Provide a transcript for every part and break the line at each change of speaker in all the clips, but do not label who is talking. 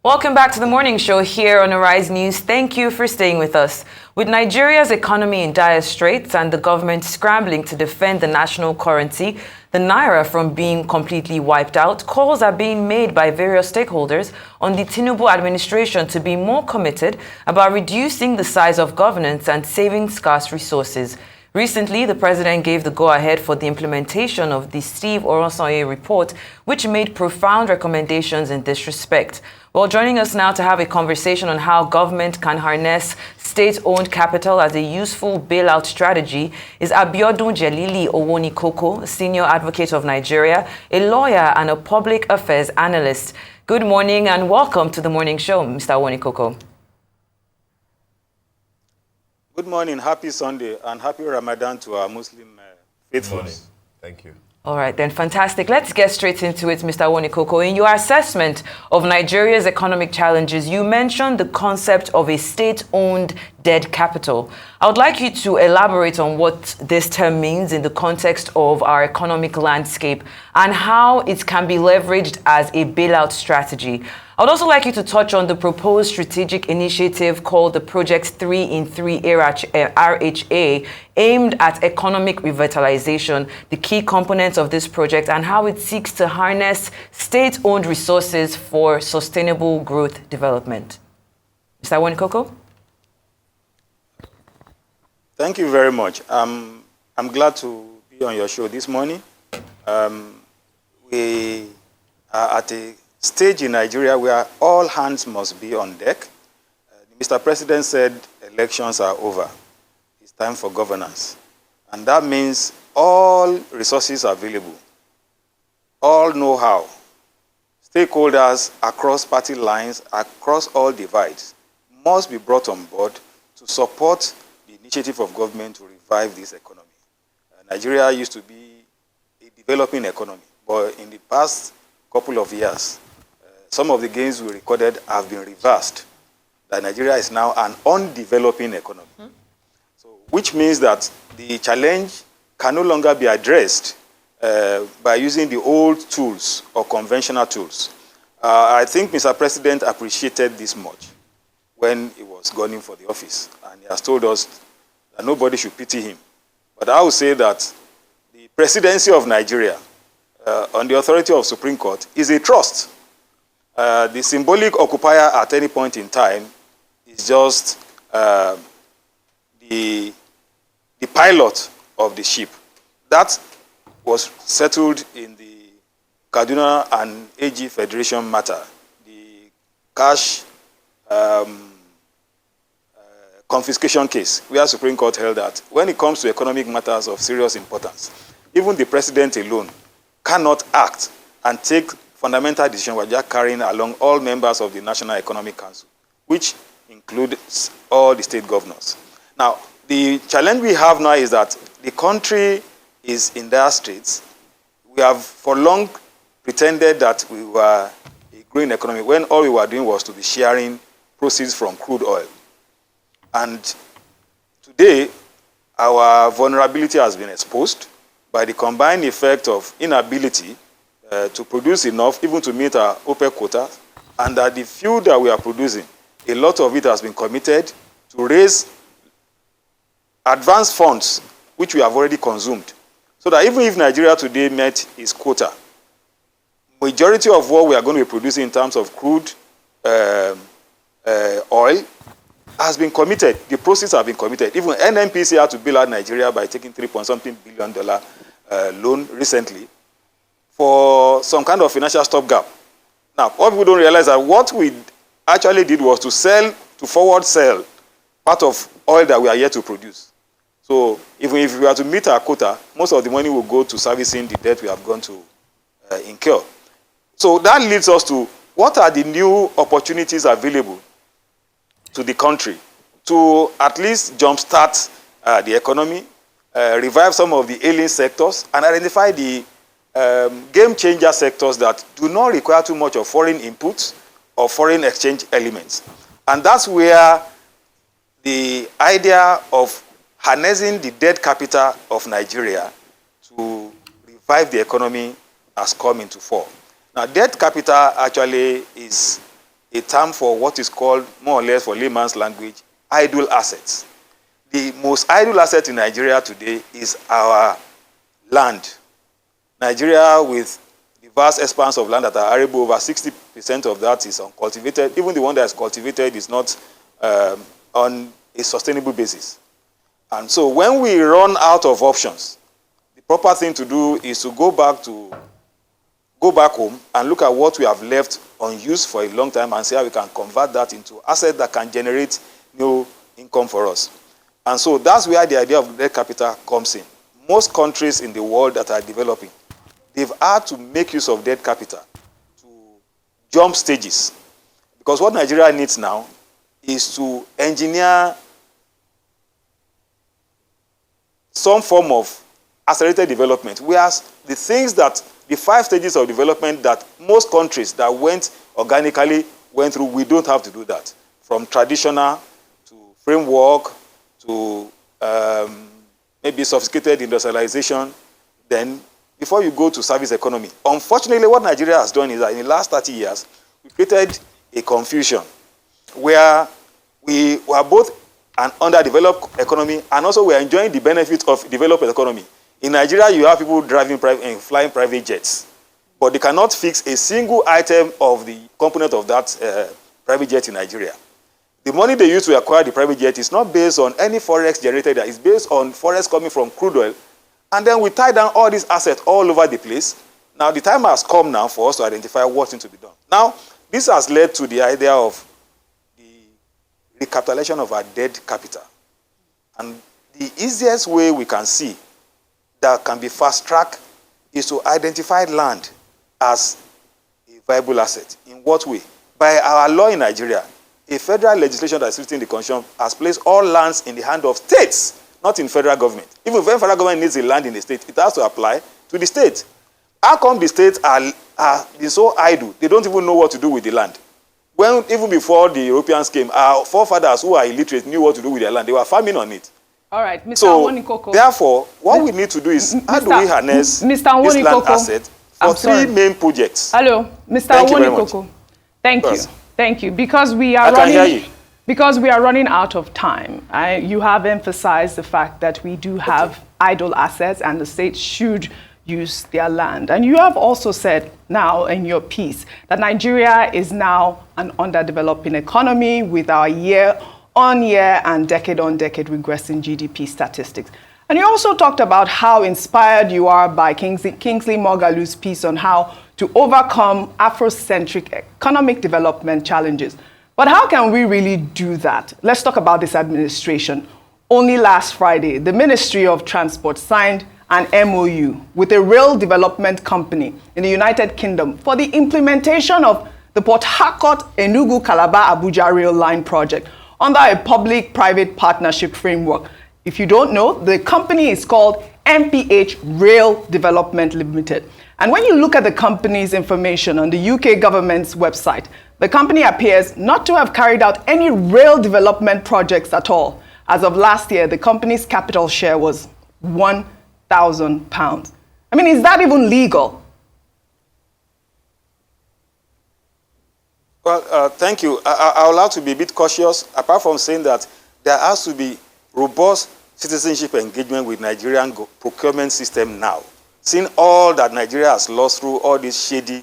Welcome back to the morning show here on Arise News. Thank you for staying with us. With Nigeria's economy in dire straits and the government scrambling to defend the national currency, the naira from being completely wiped out, calls are being made by various stakeholders on the Tinubu administration to be more committed about reducing the size of governance and saving scarce resources. Recently, the president gave the go-ahead for the implementation of the Steve Oronsanye report, which made profound recommendations in this respect. Well, joining us now to have a conversation on how government can harness state-owned capital as a useful bailout strategy is Abiodun Owonikoko, senior advocate of Nigeria, a lawyer and a public affairs analyst. Good morning and welcome to the morning show, Mr. Owonikoko.
Good morning, happy Sunday, and happy Ramadan to our Muslim faithfuls.
Good morning. Thank you.
All right, then, fantastic. Let's get straight into it, Mr. Owonikoko. In your assessment of Nigeria's economic challenges, you mentioned the concept of a state-owned dead capital. I would like you to elaborate on what this term means in the context of our economic landscape and how it can be leveraged as a bailout strategy. I would also like you to touch on the proposed strategic initiative called the Project 3 in 3 RHA, aimed at economic revitalization, the key components of this project, and how it seeks to harness state-owned resources for sustainable growth development. Mr. Owonikoko?
Thank you very much. I'm glad to be on your show this morning. We are at a stage in Nigeria where all hands must be on deck. Mr. President said elections are over. It's time for governance. And that means all resources available, all know-how, stakeholders across party lines, across all divides, must be brought on board to support the initiative of government to revive this economy. Nigeria used to be a developing economy, but in the past couple of years, some of the gains we recorded have been reversed. That Nigeria is now an undeveloping economy. So, which means that the challenge can no longer be addressed by using the old tools or conventional tools. I think Mr. President appreciated this much when he was gunning for the office. And he has told us that nobody should pity him. But I would say that the presidency of Nigeria on the authority of Supreme Court is a trust. The symbolic occupier at any point in time is just the pilot of the ship. That was settled in the Kaduna and AG Federation matter, the cash confiscation case, where Supreme Court held that when it comes to economic matters of serious importance, even the president alone cannot act and take fundamental decision we're just carrying along all members of the National Economic Council, which includes all the state governors. Now, the challenge we have now is that the country is in dire straits. We have for long pretended that we were a green economy when all we were doing was to be sharing proceeds from crude oil. And today, our vulnerability has been exposed by the combined effect of inability to produce enough, even to meet our OPEC quota, and that the fuel that we are producing, a lot of it has been committed to raise advanced funds, which we have already consumed. So that even if Nigeria today met its quota, majority of what we are going to be producing in terms of crude oil has been committed. The proceeds have been committed. Even NNPC had to bail out Nigeria by taking $3.something billion loan recently for some kind of financial stopgap. Now, what people don't realize is that what we actually did was to forward sell part of oil that we are yet to produce. So even if we are to meet our quota, most of the money will go to servicing the debt we have gone to incur. So that leads us to what are the new opportunities available to the country to at least jumpstart the economy, revive some of the ailing sectors, and identify the game changer sectors that do not require too much of foreign inputs or foreign exchange elements. And that's where the idea of harnessing the dead capital of Nigeria to revive the economy has come into force. Now, debt capital actually is a term for what is called, more or less for layman's language, idle assets. The most idle asset in Nigeria today is our land. Nigeria, with the vast expanse of land that are arable, over 60% of that is uncultivated. Even the one that is cultivated is not on a sustainable basis. And so when we run out of options, the proper thing to do is to go back home and look at what we have left unused for a long time and see how we can convert that into assets that can generate new income for us. And so that's where the idea of debt capital comes in. Most countries in the world that are developing, they've had to make use of debt capital to jump stages. Because what Nigeria needs now is to engineer some form of accelerated development, whereas the 5 stages of development that most countries that went organically went through, we don't have to do that. From traditional to framework to maybe sophisticated industrialization, then before you go to service economy. Unfortunately, what Nigeria has done is that in the last 30 years, we created a confusion where we were both an underdeveloped economy and also we are enjoying the benefits of developed economy. In Nigeria, you have people driving and flying private jets, but they cannot fix a single item of the component of that private jet in Nigeria. The money they use to acquire the private jet is not based on any forex generated there. It's based on forex coming from crude oil. And then we tie down all these assets all over the place. Now, the time has come now for us to identify what needs to be done. Now, this has led to the idea of the recapitalization of our debt capital. And the easiest way we can see that can be fast-tracked is to identify land as a viable asset. In what way? By our law in Nigeria, a federal legislation that is written in the Constitution has placed all lands in the hand of states, not in federal government. Even when federal government needs a land in the state, it has to apply to the state. How come the states are so idle? They don't even know what to do with the land. When, even before the Europeans came, our forefathers who are illiterate knew what to do with their land. They were farming on it.
All right, Mr.
So,
Owonikoko.
therefore, what we need to do is, how do we harness this land asset for 3 main projects?
Hello, Mr. Owonikoko. Thank you. Thank you. Because we are running out of time. You have emphasized the fact that we do have idle assets and the state should use their land. And you have also said now in your piece that Nigeria is now an underdeveloping economy with our year-on-year and decade-on-decade regressing GDP statistics. And you also talked about how inspired you are by Kingsley Moghalu's piece on how to overcome Afrocentric economic development challenges. But how can we really do that? Let's talk about this administration. Only last Friday, the Ministry of Transport signed an MOU with a rail development company in the United Kingdom for the implementation of the Port Harcourt, Enugu, Calabar, Abuja rail line project under a public-private partnership framework. If you don't know, the company is called MPH Rail Development Limited. And when you look at the company's information on the UK government's website, the company appears not to have carried out any rail development projects at all. As of last year, the company's capital share was £1,000. I mean, is that even legal?
Well, thank you. I would like to be a bit cautious, apart from saying that there has to be robust citizenship engagement with Nigerian procurement system now. Seeing all that Nigeria has lost through all this shady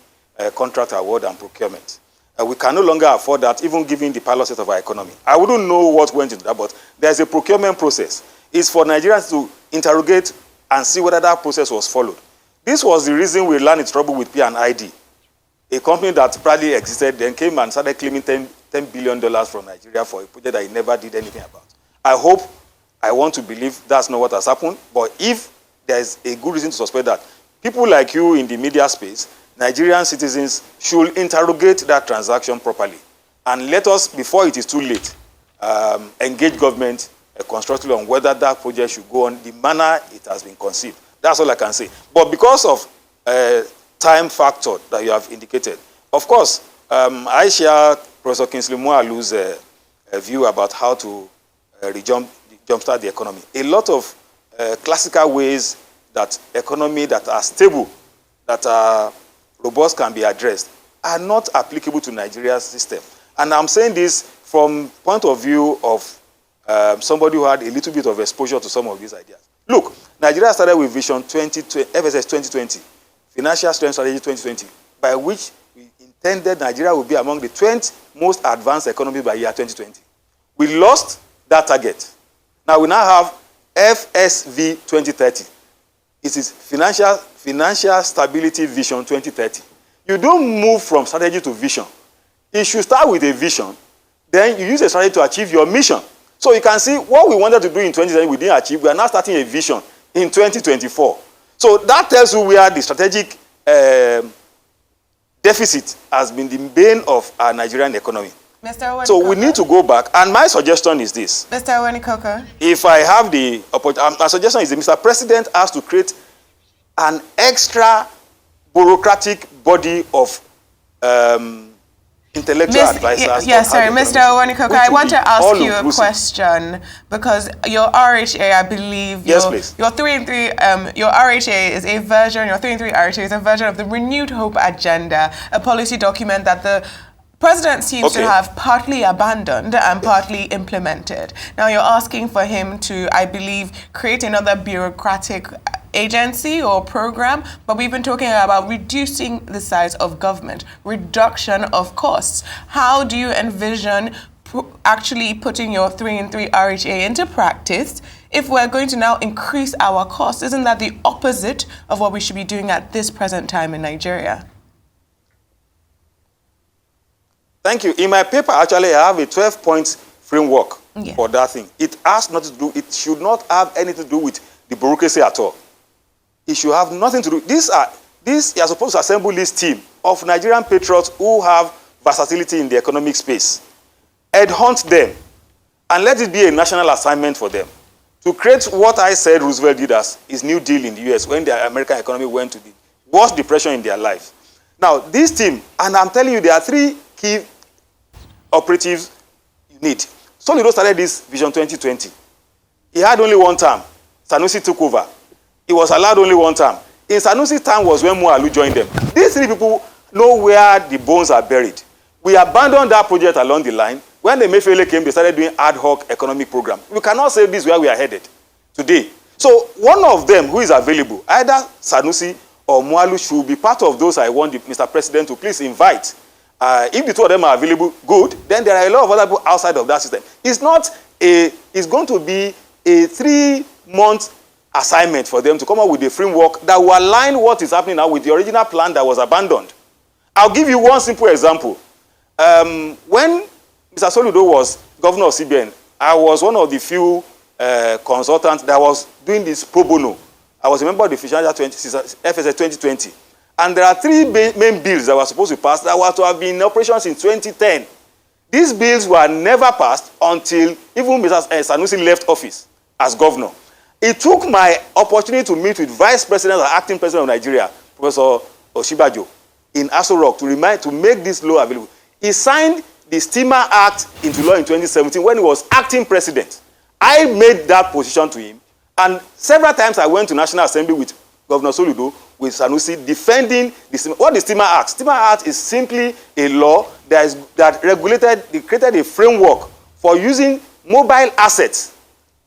contract award and procurement. We can no longer afford that, even given the pilot state of our economy. I wouldn't know what went into that, but there's a procurement process. It's for Nigerians to interrogate and see whether that process was followed. This was the reason we ran into trouble with P&ID, a company that probably existed, then came and started claiming $10 billion from Nigeria for a project that he never did anything about. I want to believe that's not what has happened, but if there's a good reason to suspect that, people like you in the media space, Nigerian citizens, should interrogate that transaction properly. And let us, before it is too late, engage government constructively on whether that project should go on the manner it has been conceived. That's all I can say. But because of time factor that you have indicated, of course, I share Professor Kingsley Moghalu's view about how to jumpstart the economy. A lot of classical ways that economy that are stable, that are robust can be addressed, are not applicable to Nigeria's system. And I'm saying this from point of view of somebody who had a little bit of exposure to some of these ideas. Look, Nigeria started with Vision 2020, FSS 2020, Financial Strength Strategy 2020, by which we intended Nigeria would be among the 20 most advanced economies by year 2020. We lost that target. Now we now have FSV 2030. It is Financial Stability Vision 2030. You don't move from strategy to vision. You should start with a vision, then you use a strategy to achieve your mission. So you can see what we wanted to do in 2020 we didn't achieve. We are now starting a vision in 2024. So that tells you where the strategic deficit has been the bane of our Nigerian economy.
Mr. Owonikoko.
So we need to go back. And my suggestion is this.
Mr. Owonikoko.
If I have the opportunity, my suggestion is that Mr. President has to create an extra bureaucratic body of intellectual advisors.
Yes, sorry, Mr. Owonikoko, I want to ask you a question because your RHA, I believe, your 3-in-3, your RHA is a version, your 3-in-3 RHA is a version of the Renewed Hope Agenda, a policy document that the President seems to have partly abandoned and partly implemented. Now you're asking for him to, I believe, create another bureaucratic agency or program, but we've been talking about reducing the size of government, reduction of costs. How do you envision actually putting your 3-in-3 RHA into practice if we're going to now increase our costs? Isn't that the opposite of what we should be doing at this present time in Nigeria?
Thank you. In my paper, actually, I have a 12-point framework for that thing. It has nothing to do, it should not have anything to do with the bureaucracy at all. It should have nothing to do. You are supposed to assemble this team of Nigerian patriots who have versatility in the economic space. Headhunt them and let it be a national assignment for them to create what I said Roosevelt did as his New Deal in the US when the American economy went to the worst depression in their life. Now, this team, and I'm telling you, there are 3 key operatives you need. Soludo started this Vision 2020. He had only 1 term. Sanusi took over. He was allowed only 1 term. In Sanusi's time was when Mualu joined them. These 3 people know where the bones are buried. We abandoned that project along the line. When the Emefiele came, they started doing ad hoc economic program. We cannot say this is where we are headed today. So one of them who is available, either Sanusi or Mualu, should be part of those I want Mr. President to please invite. If the 2 of them are available, good. Then there are a lot of other people outside of that system. It's going to be a 3-month assignment for them to come up with a framework that will align what is happening now with the original plan that was abandoned. I'll give you one simple example. When Mr. Soludo was governor of CBN, I was one of the few consultants that was doing this pro bono. I was a member of the FSS 2020. And there are 3 main bills that were supposed to pass that were to have been in operation since 2010. These bills were never passed until even Mr. Sanusi left office as governor. It took my opportunity to meet with Vice President and Acting President of Nigeria, Professor Oshibajo, in Aso Rock to make this law available. He signed the Steamer Act into law in 2017 when he was acting president. I made that position to him, and several times I went to National Assembly with Governor Soludo, with Sanusi, defending what the Steamer Act. Steamer Act is simply a law that created a framework for using mobile assets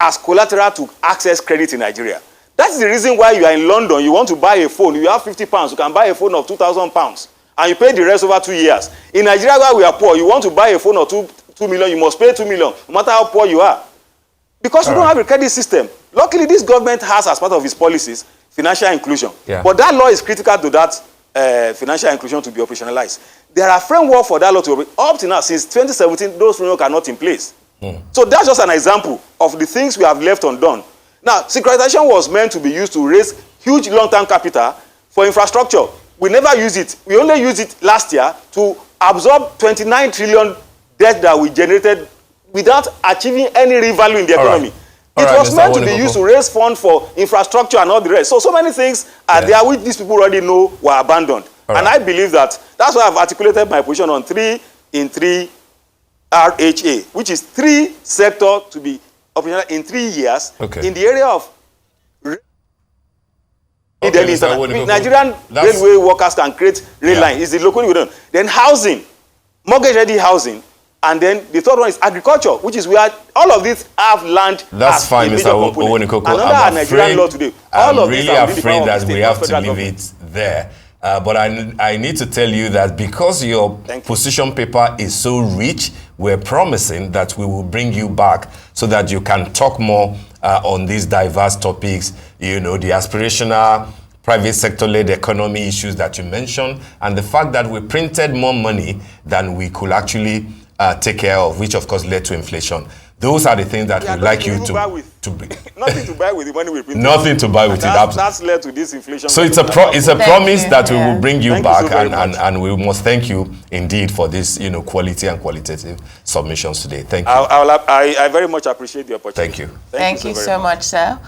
as collateral to access credit in Nigeria. That's the reason why you are in London, you want to buy a phone, you have £50, you can buy a phone of £2,000, and you pay the rest over 2 years. In Nigeria, where we are poor, you want to buy a phone of 2 million, you must pay 2 million, no matter how poor you are. Because you don't have a credit system. Luckily, this government has, as part of its policies, financial inclusion. But that law is critical to that financial inclusion to be operationalized. There are framework for that law to operate. Up to now, since 2017, those frameworks are not in place. So that's just an example of the things we have left undone. Now, securitization was meant to be used to raise huge long-term capital for infrastructure. We never used it. We only used it last year to absorb 29 trillion debt that we generated without achieving any real value in the economy. It was meant to be used to raise funds for infrastructure and all the rest. So many things are there which these people already know were abandoned. And I believe that that's why I've articulated my position on 3-in-3 RHA, which is 3 sectors to be operational in 3 years in the area of Nigerian railway workers can create rail line. Is the local. Then housing, mortgage-ready housing. And then the third one is agriculture, which is where all of these have land.
That's fine, Mr. Owonikoko.
I'm Nigerian law today.
I'm really afraid that we have to leave it there. But I need to tell you that because your position paper is so rich, we're promising that we will bring you back so that you can talk more on these diverse topics, you know, the aspirational private sector-led economy issues that you mentioned, and the fact that we printed more money than we could actually take care of, which of course led to inflation. Those are the things that we'd like you to bring.
Nothing to buy with the money we printed.
Nothing to buy with it.
That's led to this inflation.
So it's a promise that we will bring you back, and we must thank you indeed for this, you know, quality and qualitative submissions today. Thank you.
I very much appreciate the opportunity.
Thank you.
Thank you so much, sir.